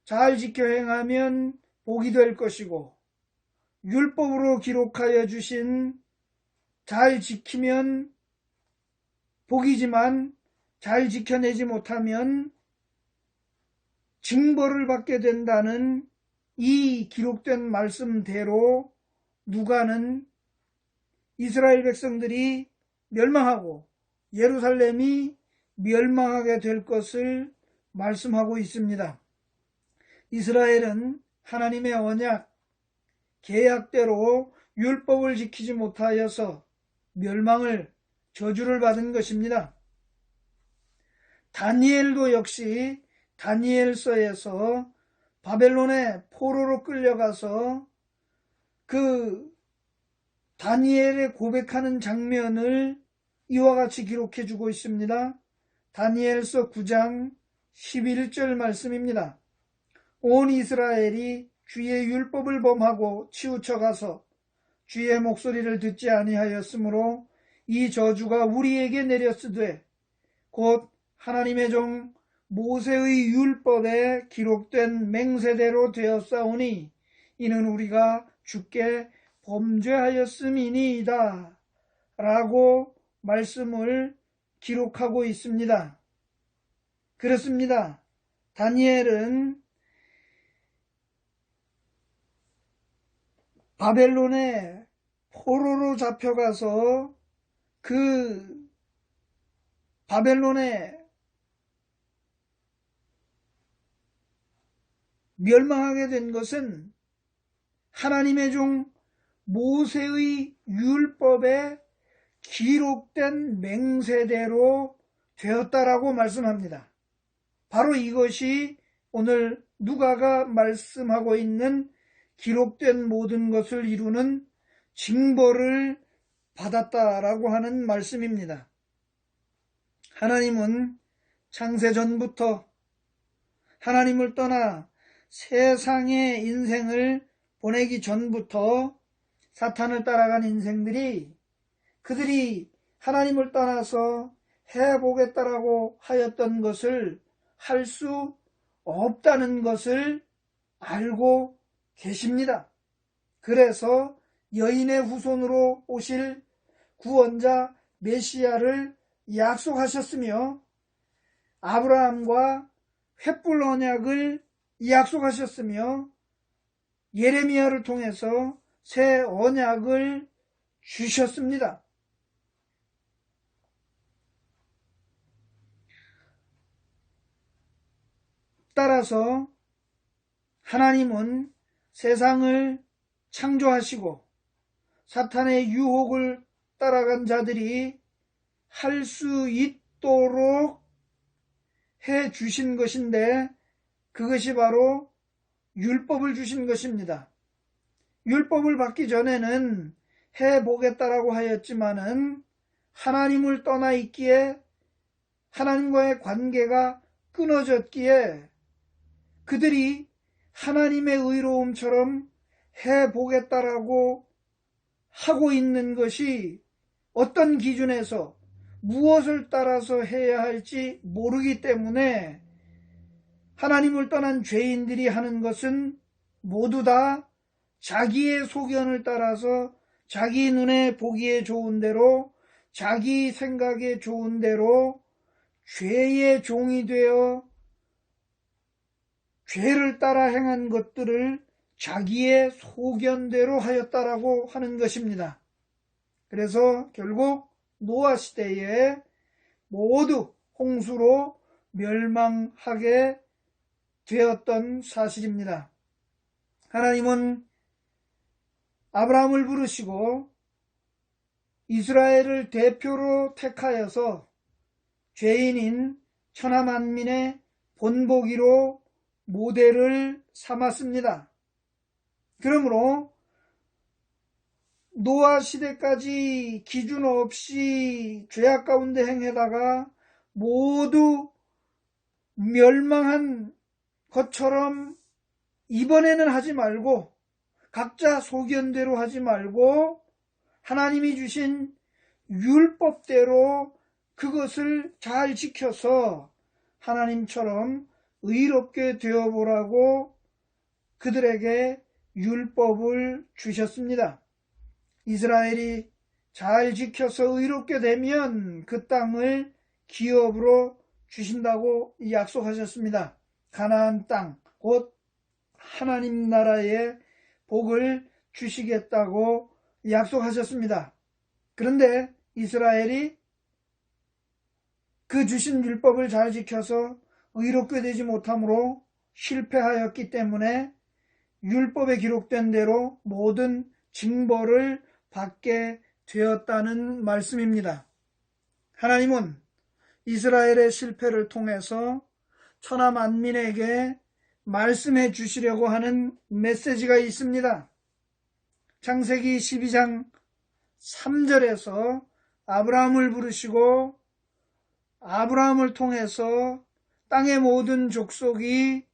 잘 지켜 행하면 복이 될 것이고 율법으로 기록하여 주신 잘 지키면 복이지만 잘 지켜내지 못하면 징벌을 받게 된다는 이 기록된 말씀대로 누가는 이스라엘 백성들이 멸망하고 예루살렘이 멸망하게 될 것을 말씀하고 있습니다. 이스라엘은 하나님의 언약, 계약대로 율법을 지키지 못하여서 멸망을, 저주를 받은 것입니다. 다니엘도 역시 다니엘서에서 바벨론의 포로로 끌려가서 그 다니엘의 고백하는 장면을 이와 같이 기록해 주고 있습니다. 다니엘서 9장 11절 말씀입니다. 온 이스라엘이 주의 율법을 범하고 치우쳐 가서 주의 목소리를 듣지 아니하였으므로 이 저주가 우리에게 내렸으되 곧 하나님의 종 모세의 율법에 기록된 맹세대로 되었사오니 이는 우리가 주께 범죄하였음이니이다 라고 말씀을 기록하고 있습니다. 그렇습니다. 다니엘은 바벨론에 포로로 잡혀가서 그 바벨론에 멸망하게 된 것은 하나님의 종 모세의 율법에 기록된 맹세대로 되었다라고 말씀합니다. 바로 이것이 오늘 누가가 말씀하고 있는 기록된 모든 것을 이루는 징벌을 받았다라고 하는 말씀입니다. 하나님은 창세전부터 하나님을 떠나 세상의 인생을 보내기 전부터 사탄을 따라간 인생들이 그들이 하나님을 떠나서 해보겠다라고 하였던 것을 할 수 없다는 것을 알고 계십니다. 그래서 여인의 후손으로 오실 구원자 메시아를 약속하셨으며 아브라함과 횃불 언약을 약속하셨으며 예레미야를 통해서 새 언약을 주셨습니다. 따라서 하나님은 세상을 창조하시고 사탄의 유혹을 따라간 자들이 할 수 있도록 해 주신 것인데 그것이 바로 율법을 주신 것입니다. 율법을 받기 전에는 해보겠다라고 하였지만은 하나님을 떠나 있기에 하나님과의 관계가 끊어졌기에 그들이 하나님의 의로움처럼 해보겠다라고 하고 있는 것이 어떤 기준에서 무엇을 따라서 해야 할지 모르기 때문에 하나님을 떠난 죄인들이 하는 것은 모두 다 자기의 소견을 따라서 자기 눈에 보기에 좋은 대로 자기 생각에 좋은 대로 죄의 종이 되어 죄를 따라 행한 것들을 자기의 소견대로 하였다라고 하는 것입니다. 그래서 결국 노아 시대에 모두 홍수로 멸망하게 되었던 사실입니다. 하나님은 아브라함을 부르시고 이스라엘을 대표로 택하여서 죄인인 천하만민의 본보기로 모델을 삼았습니다. 그러므로 노아 시대까지 기준 없이 죄악 가운데 행해다가 모두 멸망한 것처럼 이번에는 하지 말고 각자 소견대로 하지 말고 하나님이 주신 율법대로 그것을 잘 지켜서 하나님처럼 의롭게 되어보라고 그들에게 율법을 주셨습니다. 이스라엘이 잘 지켜서 의롭게 되면 그 땅을 기업으로 주신다고 약속하셨습니다. 가나안 땅, 곧 하나님 나라의 복을 주시겠다고 약속하셨습니다. 그런데 이스라엘이 그 주신 율법을 잘 지켜서 의롭게 되지 못함으로 실패하였기 때문에 율법에 기록된 대로 모든 징벌을 받게 되었다는 말씀입니다. 하나님은 이스라엘의 실패를 통해서 천하 만민에게 말씀해 주시려고 하는 메시지가 있습니다. 창세기 12장 3절에서 아브라함을 부르시고 아브라함을 통해서 땅의 모든 족속이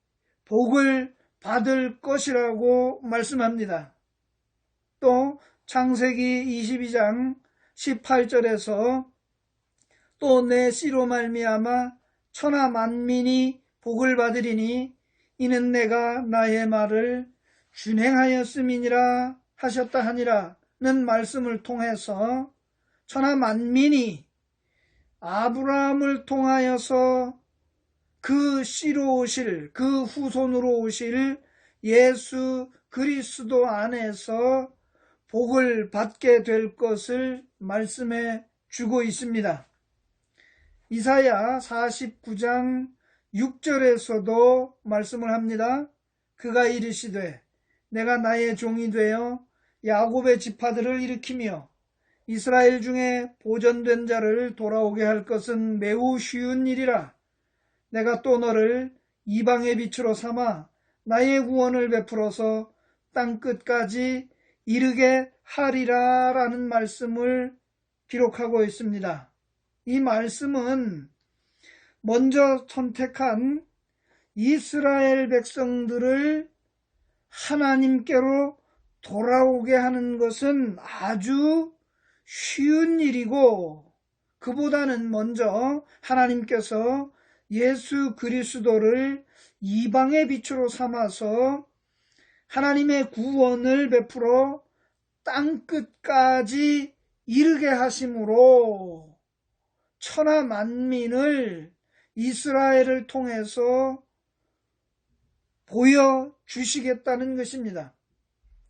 복을 받을 것이라고 말씀합니다. 또 창세기 22장 18절에서 또 내 씨로 말미암아 천하 만민이 복을 받으리니 이는 내가 나의 말을 준행하였음이니라 하셨다 하니라는 말씀을 통해서 천하 만민이 아브라함을 통하여서 그 씨로 오실, 그 후손으로 오실 예수 그리스도 안에서 복을 받게 될 것을 말씀해 주고 있습니다. 이사야 49장 6절에서도 말씀을 합니다. 그가 이르시되 내가 나의 종이 되어 야곱의 지파들을 일으키며 이스라엘 중에 보존된 자를 돌아오게 할 것은 매우 쉬운 일이라. 내가 또 너를 이방의 빛으로 삼아 나의 구원을 베풀어서 땅끝까지 이르게 하리라 라는 말씀을 기록하고 있습니다. 이 말씀은 먼저 선택한 이스라엘 백성들을 하나님께로 돌아오게 하는 것은 아주 쉬운 일이고, 그보다는 먼저 하나님께서 예수 그리스도를 이방의 빛으로 삼아서 하나님의 구원을 베풀어 땅끝까지 이르게 하심으로 천하 만민을 이스라엘을 통해서 보여주시겠다는 것입니다.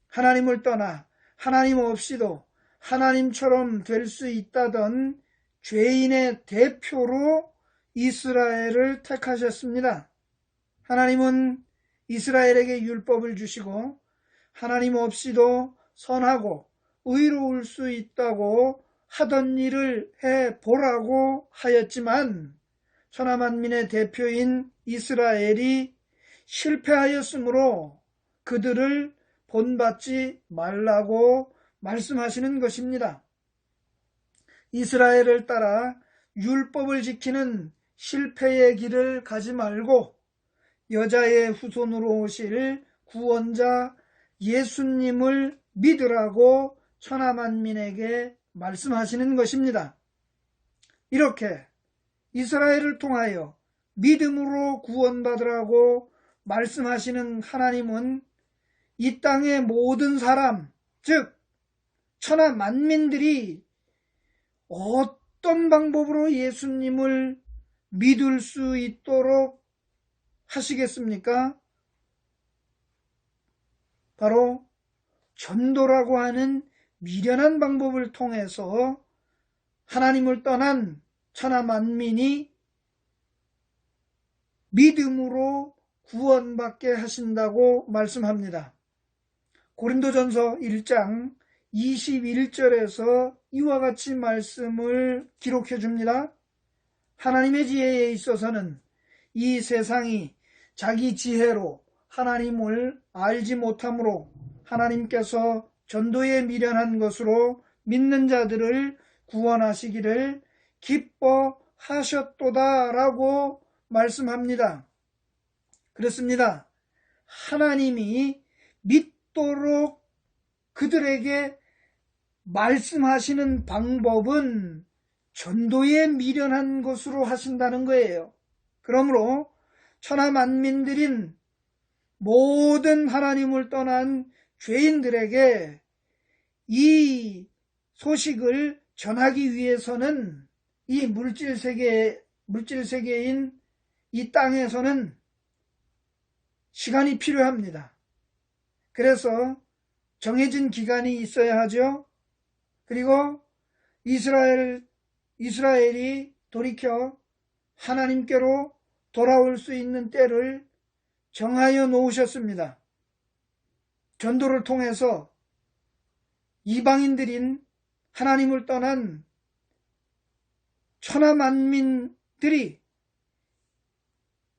하나님을 떠나 하나님 없이도 하나님처럼 될 수 있다던 죄인의 대표로 이스라엘을 택하셨습니다. 하나님은 이스라엘에게 율법을 주시고 하나님 없이도 선하고 의로울 수 있다고 하던 일을 해보라고 하였지만 천하만민의 대표인 이스라엘이 실패하였으므로 그들을 본받지 말라고 말씀하시는 것입니다. 이스라엘을 따라 율법을 지키는 실패의 길을 가지 말고 여자의 후손으로 오실 구원자 예수님을 믿으라고 천하만민에게 말씀하시는 것입니다. 이렇게 이스라엘을 통하여 믿음으로 구원받으라고 말씀하시는 하나님은 이 땅의 모든 사람, 즉 천하 만민들이 어떤 방법으로 예수님을 믿을 수 있도록 하시겠습니까? 바로 전도라고 하는 미련한 방법을 통해서 하나님을 떠난 천하 만민이 믿음으로 구원받게 하신다고 말씀합니다. 고린도전서 1장 21절에서 이와 같이 말씀을 기록해 줍니다. 하나님의 지혜에 있어서는 이 세상이 자기 지혜로 하나님을 알지 못하므로 하나님께서 전도에 미련한 것으로 믿는 자들을 구원하시기를 기뻐하셨도다 라고 말씀합니다. 그렇습니다. 하나님이 믿도록 그들에게 말씀하시는 방법은 전도에 미련한 것으로 하신다는 거예요. 그러므로 천하 만민들인 모든 하나님을 떠난 죄인들에게 이 소식을 전하기 위해서는 이 물질 세계인 이 땅에서는 시간이 필요합니다. 그래서 정해진 기간이 있어야 하죠. 그리고 이스라엘이 돌이켜 하나님께로 돌아올 수 있는 때를 정하여 놓으셨습니다. 전도를 통해서 이방인들인 하나님을 떠난 천하 만민들이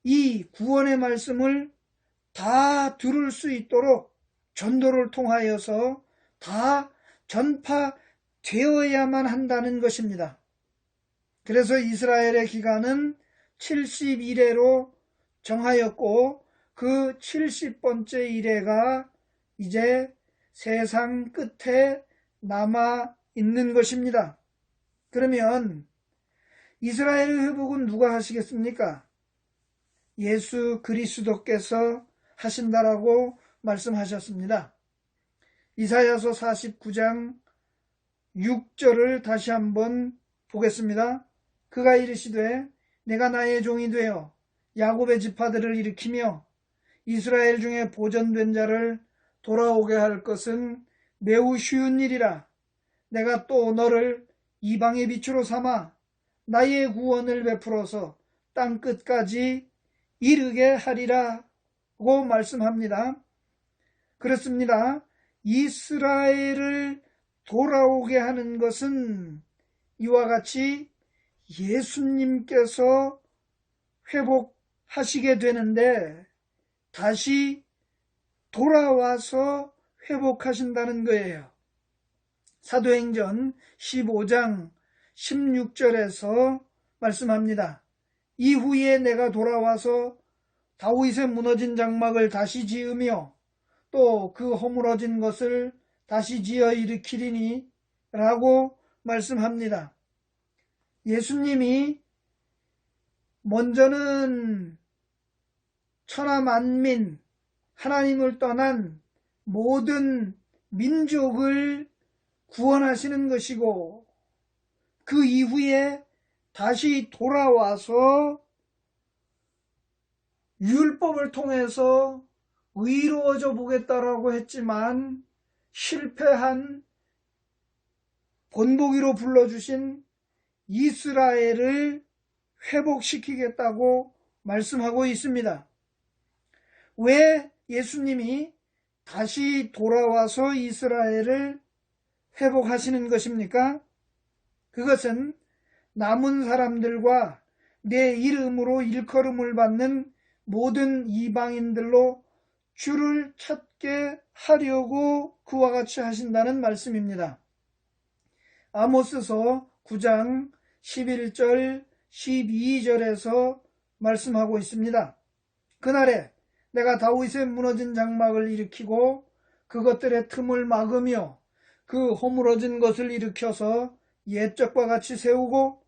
이 구원의 말씀을 다 들을 수 있도록 전도를 통하여서 다 전파되어야만 한다는 것입니다. 그래서 이스라엘의 기간은 70일에로 정하였고 그 70번째 일회가 이제 세상 끝에 남아 있는 것입니다. 그러면 이스라엘의 회복은 누가 하시겠습니까? 예수 그리스도께서 하신다라고 말씀하셨습니다. 이사야서 49장 6절을 다시 한번 보겠습니다. 그가 이르시되 내가 나의 종이 되어 야곱의 지파들을 일으키며 이스라엘 중에 보존된 자를 돌아오게 할 것은 매우 쉬운 일이라. 내가 또 너를 이방의 빛으로 삼아 나의 구원을 베풀어서 땅 끝까지 이르게 하리라고 말씀합니다. 그렇습니다. 이스라엘을 돌아오게 하는 것은 이와 같이 예수님께서 회복하시게 되는데 다시 돌아와서 회복하신다는 거예요. 사도행전 15장 16절에서 말씀합니다. 이후에 내가 돌아와서 다윗의 무너진 장막을 다시 지으며 또 그 허물어진 것을 다시 지어 일으키리니 라고 말씀합니다. 예수님이 먼저는 천하 만민, 하나님을 떠난 모든 민족을 구원하시는 것이고 그 이후에 다시 돌아와서 율법을 통해서 의로워져 보겠다라고 했지만 실패한 본보기로 불러주신 이스라엘을 회복시키겠다고 말씀하고 있습니다. 왜 예수님이 다시 돌아와서 이스라엘을 회복하시는 것입니까? 그것은 남은 사람들과 내 이름으로 일컬음을 받는 모든 이방인들로 주를 찾게 하려고 그와 같이 하신다는 말씀입니다. 아모스서 9장 11절 12절에서 말씀하고 있습니다. 그날에 내가 다윗의 무너진 장막을 일으키고 그것들의 틈을 막으며 그 허물어진 것을 일으켜서 옛적과 같이 세우고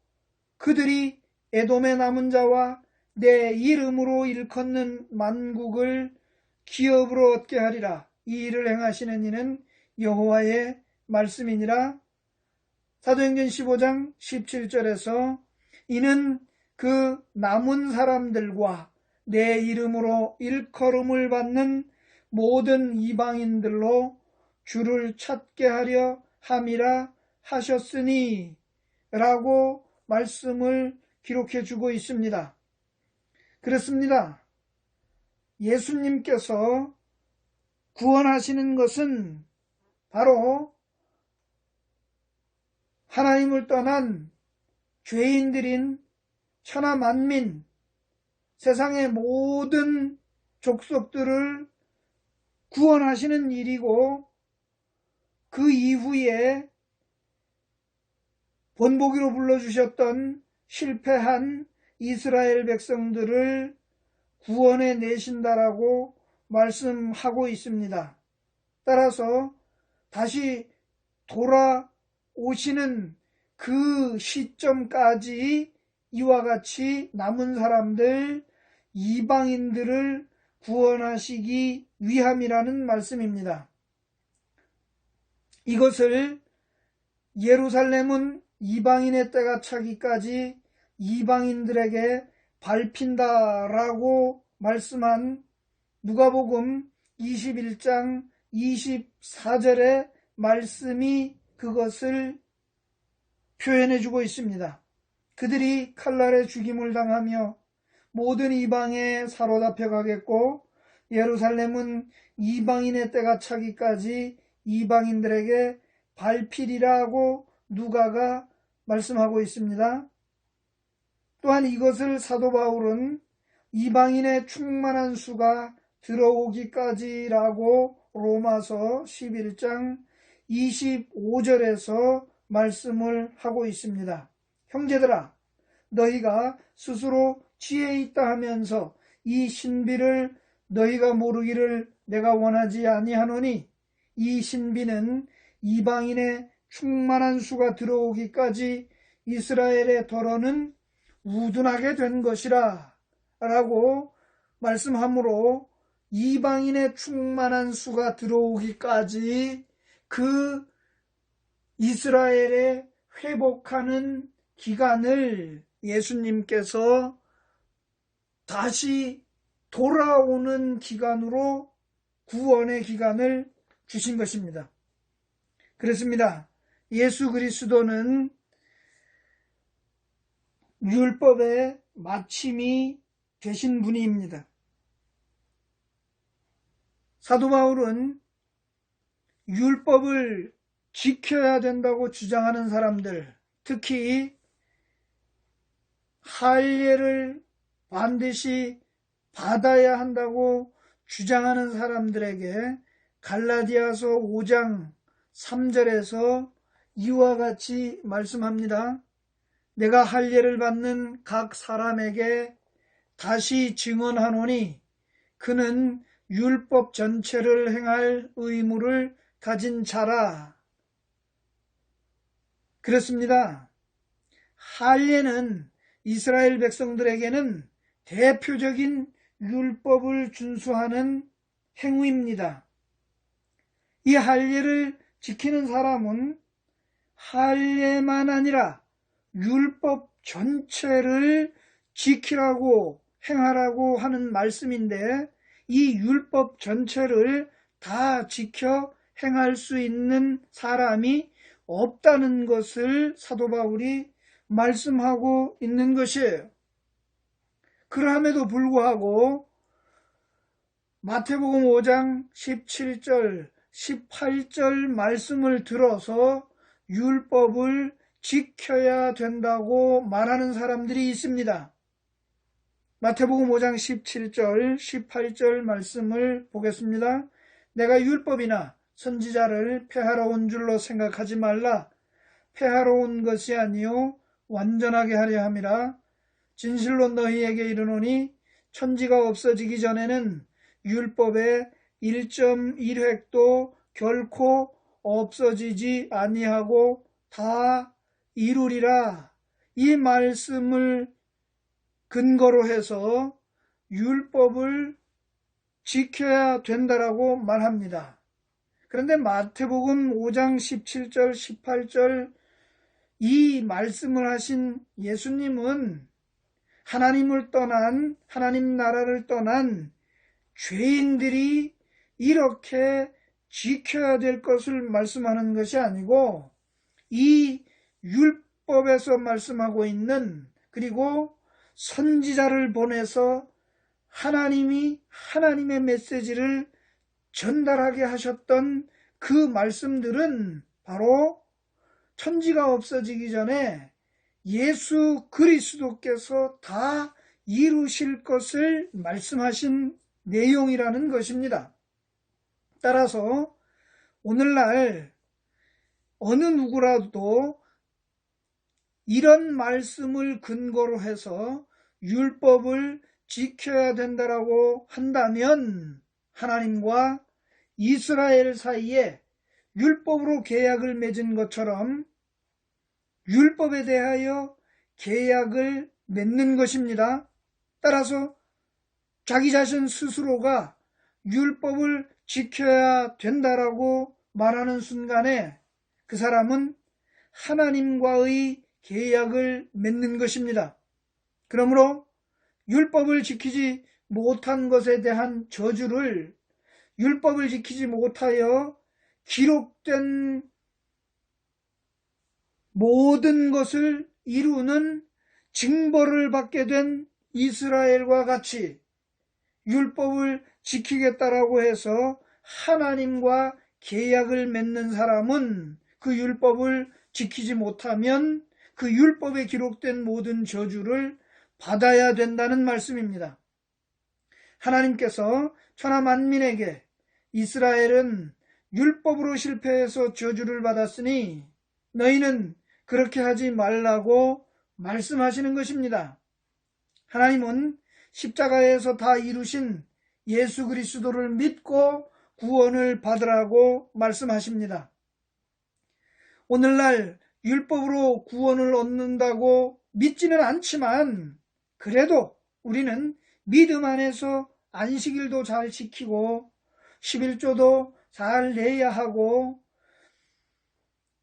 그들이 에돔의 남은 자와 내 이름으로 일컫는 만국을 기업으로 얻게 하리라. 이 일을 행하시는 이는 여호와의 말씀이니라. 사도행전 15장 17절에서 이는 그 남은 사람들과 내 이름으로 일컬음을 받는 모든 이방인들로 주를 찾게 하려 함이라 하셨으니 라고 말씀을 기록해 주고 있습니다. 그렇습니다. 예수님께서 구원하시는 것은 바로 하나님을 떠난 죄인들인 천하 만민, 세상의 모든 족속들을 구원하시는 일이고 그 이후에 본보기로 불러주셨던 실패한 이스라엘 백성들을 구원해 내신다라고 말씀하고 있습니다. 따라서 다시 돌아오시는 그 시점까지 이와 같이 남은 사람들, 이방인들을 구원하시기 위함이라는 말씀입니다. 이것을 예루살렘은 이방인의 때가 차기까지 이방인들에게 밟힌다라고 말씀한 누가복음 21장 24절의 말씀이 그것을 표현해주고 있습니다. 그들이 칼날에 죽임을 당하며 모든 이방에 사로잡혀가겠고 예루살렘은 이방인의 때가 차기까지 이방인들에게 밟히리라고 누가가 말씀하고 있습니다. 또한 이것을 사도 바울은 이방인의 충만한 수가 들어오기까지라고 로마서 11장 25절에서 말씀을 하고 있습니다. 형제들아, 너희가 스스로 지혜 있다 하면서 이 신비를 너희가 모르기를 내가 원하지 아니하노니 이 신비는 이방인의 충만한 수가 들어오기까지 이스라엘의 덫은 우둔하게 된 것이라 라고 말씀하므로 이방인의 충만한 수가 들어오기까지 그 이스라엘의 회복하는 기간을 예수님께서 다시 돌아오는 기간으로 구원의 기간을 주신 것입니다. 그렇습니다. 예수 그리스도는 율법의 마침이 되신 분입니다. 사도 바울은 율법을 지켜야 된다고 주장하는 사람들, 특히 할례를 반드시 받아야 한다고 주장하는 사람들에게 갈라디아서 5장 3절에서 이와 같이 말씀합니다. 내가 할례를 받는 각 사람에게 다시 증언하노니 그는 율법 전체를 행할 의무를 가진 자라. 그렇습니다. 할례는 이스라엘 백성들에게는 대표적인 율법을 준수하는 행위입니다. 이 할례를 지키는 사람은 할례만 아니라 율법 전체를 지키라고 행하라고 하는 말씀인데, 이 율법 전체를 다 지켜 행할 수 있는 사람이 없다는 것을 사도 바울이 말씀하고 있는 것이에요. 그럼에도 불구하고 마태복음 5장 17절, 18절 말씀을 들어서 율법을 지켜야 된다고 말하는 사람들이 있습니다. 마태복음 5장 17절, 18절 말씀을 보겠습니다. 내가 율법이나 선지자를 폐하러 온 줄로 생각하지 말라. 폐하러 온 것이 아니요 완전하게 하려 함이라. 진실로 너희에게 이르노니 천지가 없어지기 전에는 율법의 1.1획도 결코 없어지지 아니하고 다 이루리라. 이 말씀을 근거로 해서 율법을 지켜야 된다라고 말합니다. 그런데 마태복음 5장 17절, 18절 이 말씀을 하신 예수님은 하나님을 떠난, 하나님 나라를 떠난 죄인들이 이렇게 지켜야 될 것을 말씀하는 것이 아니고, 이 율법에서 말씀하고 있는, 그리고 선지자를 보내서 하나님이 하나님의 메시지를 전달하게 하셨던 그 말씀들은 바로 천지가 없어지기 전에 예수 그리스도께서 다 이루실 것을 말씀하신 내용이라는 것입니다. 따라서 오늘날 어느 누구라도 이런 말씀을 근거로 해서 율법을 지켜야 된다라고 한다면 하나님과 이스라엘 사이에 율법으로 계약을 맺은 것처럼 율법에 대하여 계약을 맺는 것입니다. 따라서 자기 자신 스스로가 율법을 지켜야 된다라고 말하는 순간에 그 사람은 하나님과의 계약을 맺는 것입니다. 그러므로 율법을 지키지 못한 것에 대한 저주를, 율법을 지키지 못하여 기록된 모든 것을 이루는 징벌을 받게 된 이스라엘과 같이 율법을 지키겠다라고 해서 하나님과 계약을 맺는 사람은 그 율법을 지키지 못하면 그 율법에 기록된 모든 저주를 받아야 된다는 말씀입니다. 하나님께서 천하 만민에게 이스라엘은 율법으로 실패해서 저주를 받았으니 너희는 그렇게 하지 말라고 말씀하시는 것입니다. 하나님은 십자가에서 다 이루신 예수 그리스도를 믿고 구원을 받으라고 말씀하십니다. 오늘날 율법으로 구원을 얻는다고 믿지는 않지만 그래도 우리는 믿음 안에서 안식일도 잘 지키고 11조도 잘 내야 하고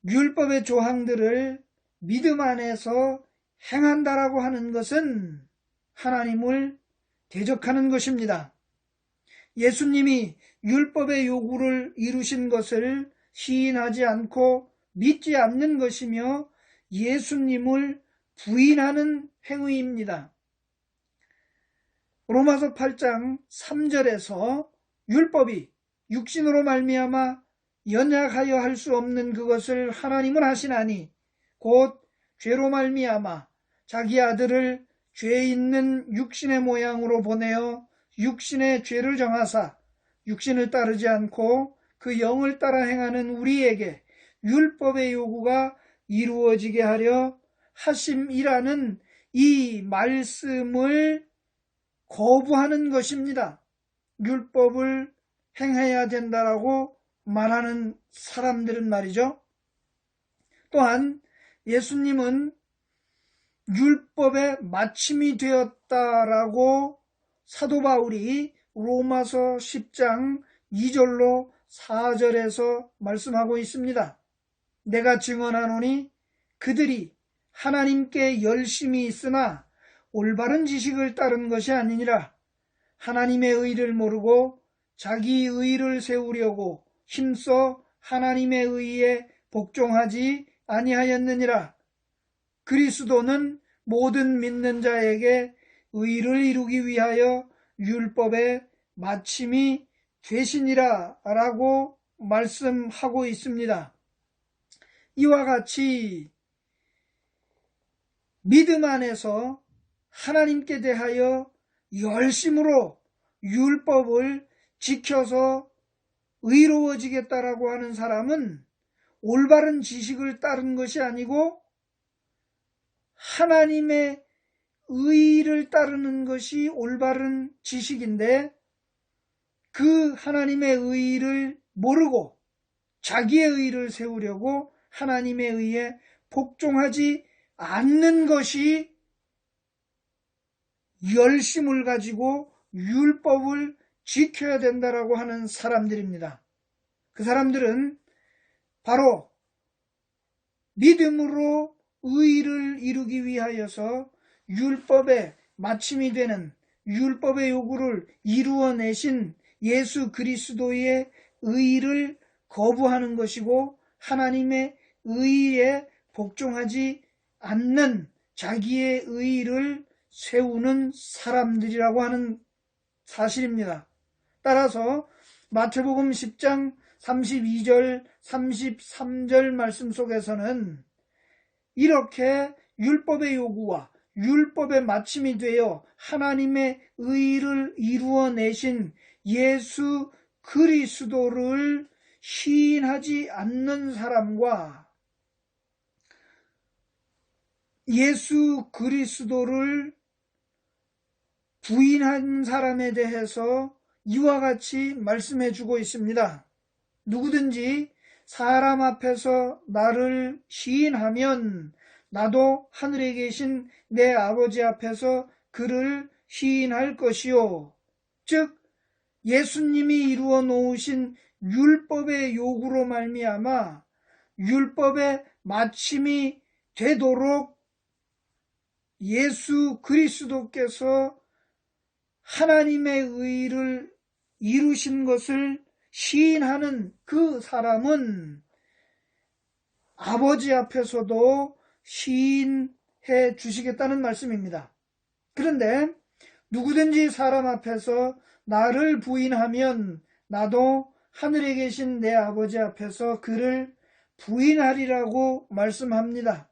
율법의 조항들을 믿음 안에서 행한다라고 하는 것은 하나님을 대적하는 것입니다. 예수님이 율법의 요구를 이루신 것을 시인하지 않고 믿지 않는 것이며 예수님을 부인하는 행위입니다. 로마서 8장 3절에서 율법이 육신으로 말미암아 연약하여 할 수 없는 그것을 하나님은 하시나니 곧 죄로 말미암아 자기 아들을 죄 있는 육신의 모양으로 보내어 육신의 죄를 정하사 육신을 따르지 않고 그 영을 따라 행하는 우리에게 율법의 요구가 이루어지게 하려 하심이라는 이 말씀을 거부하는 것입니다. 율법을 행해야 된다라고 말하는 사람들은 말이죠. 또한 예수님은 율법의 마침이 되었다라고 사도 바울이 로마서 10장 2절로 4절에서 말씀하고 있습니다. 내가 증언하노니 그들이 하나님께 열심히 있으나 올바른 지식을 따른 것이 아니니라. 하나님의 의를 모르고 자기 의를 세우려고 힘써 하나님의 의에 복종하지 아니하였느니라. 그리스도는 모든 믿는 자에게 의를 이루기 위하여 율법의 마침이 되시니라 라고 말씀하고 있습니다. 이와 같이 믿음 안에서 하나님께 대하여 열심으로 율법을 지켜서 의로워지겠다라고 하는 사람은 올바른 지식을 따른 것이 아니고 하나님의 의를 따르는 것이 올바른 지식인데 그 하나님의 의를 모르고 자기의 의를 세우려고 하나님의 의에 복종하지 않는 것이 열심을 가지고 율법을 지켜야 된다라고 하는 사람들입니다. 그 사람들은 바로 믿음으로 의를 이루기 위하여서 율법의 마침이 되는 율법의 요구를 이루어내신 예수 그리스도의 의를 거부하는 것이고 하나님의 의에 복종하지 않는 자기의 의를 세우는 사람들이라고 하는 사실입니다. 따라서 마태복음 10장 32절 33절 말씀 속에서는 이렇게 율법의 요구와 율법의 마침이 되어 하나님의 의를 이루어내신 예수 그리스도를 시인하지 않는 사람과 예수 그리스도를 부인한 사람에 대해서 이와 같이 말씀해 주고 있습니다. 누구든지 사람 앞에서 나를 시인하면 나도 하늘에 계신 내 아버지 앞에서 그를 시인할 것이요. 즉 예수님이 이루어 놓으신 율법의 요구로 말미암아 율법의 마침이 되도록 예수 그리스도께서 하나님의 의를 이루신 것을 시인하는 그 사람은 아버지 앞에서도 시인해 주시겠다는 말씀입니다. 그런데 누구든지 사람 앞에서 나를 부인하면 나도 하늘에 계신 내 아버지 앞에서 그를 부인하리라고 말씀합니다.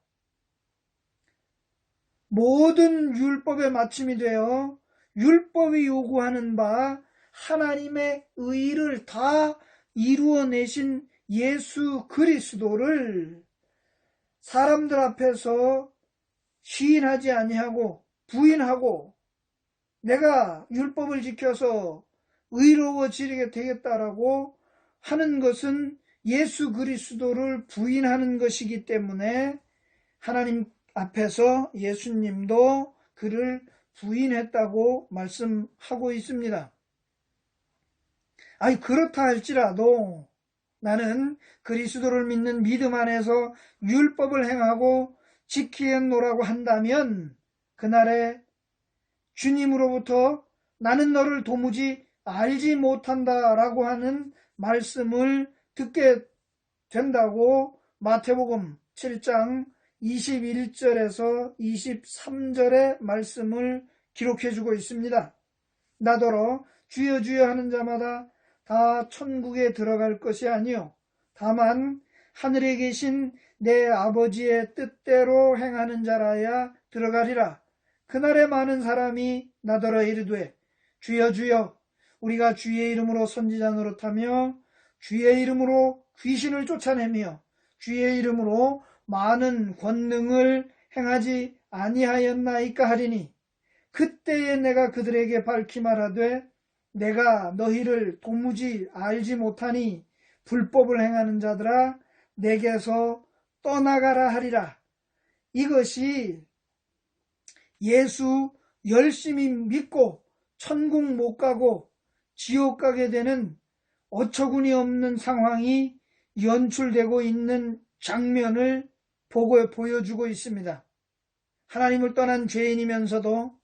모든 율법의 마침이 되어 율법이 요구하는 바 하나님의 의를 다 이루어내신 예수 그리스도를 사람들 앞에서 시인하지 아니하고 부인하고 내가 율법을 지켜서 의로워지게 되겠다라고 하는 것은 예수 그리스도를 부인하는 것이기 때문에 하나님 앞에서 예수님도 그를 부인했다고 말씀하고 있습니다. 아니 그렇다 할지라도 나는 그리스도를 믿는 믿음 안에서 율법을 행하고 지키겠노라고 한다면 그날에 주님으로부터 나는 너를 도무지 알지 못한다 라고 하는 말씀을 듣게 된다고 마태복음 7장 21절에서 23절의 말씀을 기록해 주고 있습니다. 나더러 주여 주여 하는 자마다 다 천국에 들어갈 것이 아니요 다만 하늘에 계신 내 아버지의 뜻대로 행하는 자라야 들어가리라. 그날에 많은 사람이 나더러 이르되 주여 주여 우리가 주의 이름으로 선지자 노릇하며 주의 이름으로 귀신을 쫓아내며 주의 이름으로 많은 권능을 행하지 아니하였나이까 하리니 그때에 내가 그들에게 밝히 말하되 내가 너희를 도무지 알지 못하니 불법을 행하는 자들아 내게서 떠나가라 하리라. 이것이 예수 열심히 믿고 천국 못 가고 지옥 가게 되는 어처구니 없는 상황이 연출되고 있는 장면을 보여주고 있습니다. 하나님을 떠난 죄인이면서도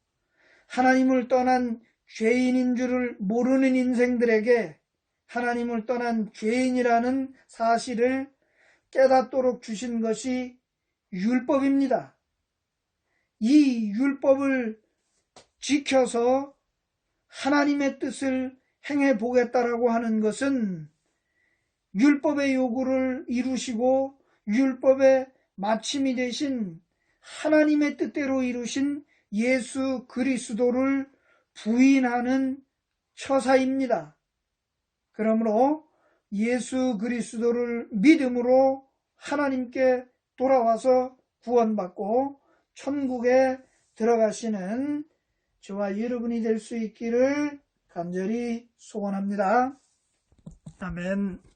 하나님을 떠난 죄인인 줄을 모르는 인생들에게 하나님을 떠난 죄인이라는 사실을 깨닫도록 주신 것이 율법입니다. 이 율법을 지켜서 하나님의 뜻을 행해 보겠다라고 하는 것은 율법의 요구를 이루시고 율법의 마침이 되신 하나님의 뜻대로 이루신 예수 그리스도를 부인하는 처사입니다. 그러므로 예수 그리스도를 믿음으로 하나님께 돌아와서 구원받고 천국에 들어가시는 저와 여러분이 될 수 있기를 간절히 소원합니다. 아멘.